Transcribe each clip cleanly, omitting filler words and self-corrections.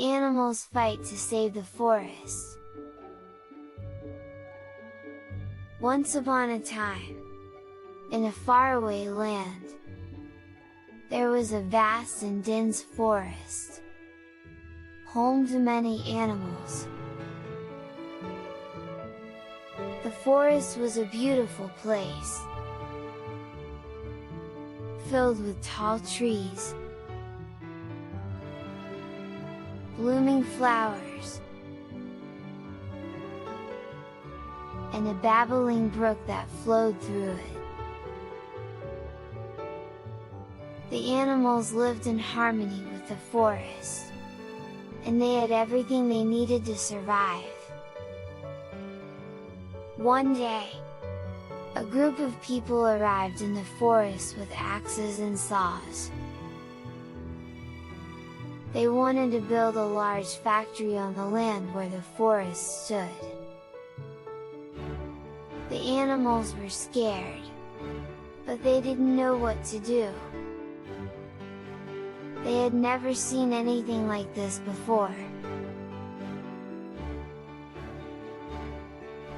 The animals fight to save the forest. Once upon a time, in a faraway land, there was a vast and dense forest, home to many animals. The forest was a beautiful place, filled with tall trees, blooming flowers, and a babbling brook that flowed through it. The animals lived in harmony with the forest, and they had everything they needed to survive. One day, a group of people arrived in the forest with axes and saws. They wanted to build a large factory on the land where the forest stood. The animals were scared, but they didn't know what to do. They had never seen anything like this before.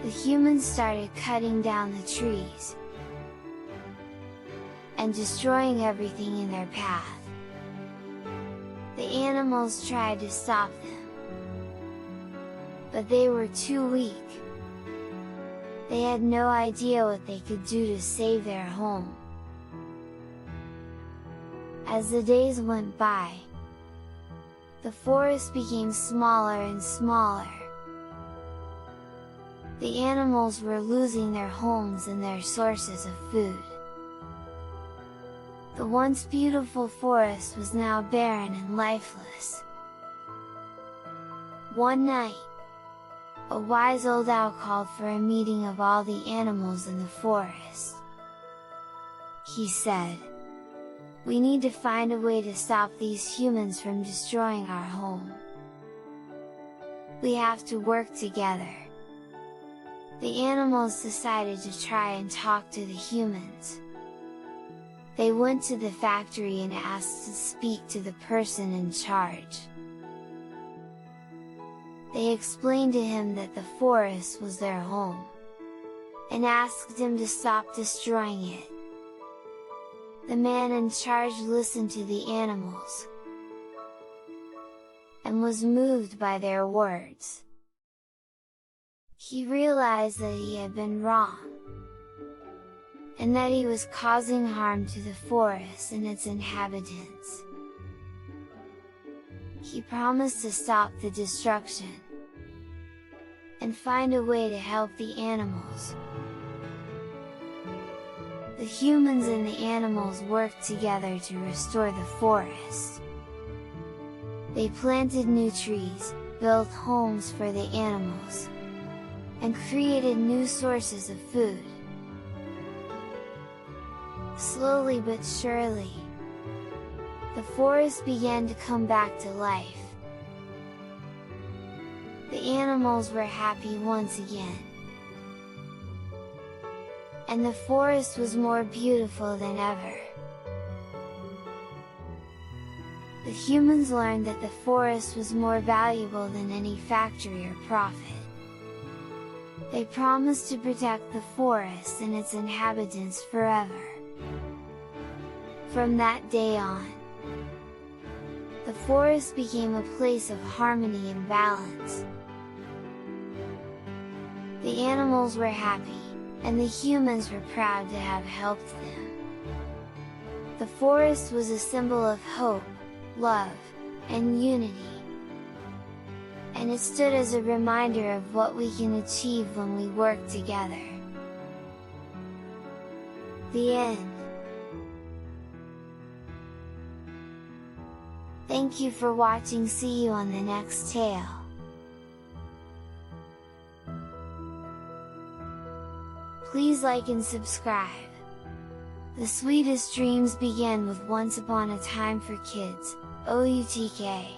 The humans started cutting down the trees, and destroying everything in their path. The animals tried to stop them, but they were too weak. They had no idea what they could do to save their home. As the days went by, the forest became smaller and smaller. The animals were losing their homes and their sources of food. The once beautiful forest was now barren and lifeless. One night, a wise old owl called for a meeting of all the animals in the forest. He said, "We need to find a way to stop these humans from destroying our home. We have to work together." The animals decided to try and talk to the humans. They went to the factory and asked to speak to the person in charge. They explained to him that the forest was their home, and asked him to stop destroying it. The man in charge listened to the animals, and was moved by their words. He realized that he had been wrong, and that he was causing harm to the forest and its inhabitants. He promised to stop the destruction, and find a way to help the animals. The humans and the animals worked together to restore the forest. They planted new trees, built homes for the animals, and created new sources of food. Slowly but surely, the forest began to come back to life. The animals were happy once again, and the forest was more beautiful than ever. The humans learned that the forest was more valuable than any factory or profit. They promised to protect the forest and its inhabitants forever. From that day on, the forest became a place of harmony and balance. The animals were happy, and the humans were proud to have helped them. The forest was a symbol of hope, love, and unity. And it stood as a reminder of what we can achieve when we work together. The end. Thank you for watching. See you on the next tale. Please like and subscribe. The sweetest dreams begin with Once Upon a Time for Kids, OUTK.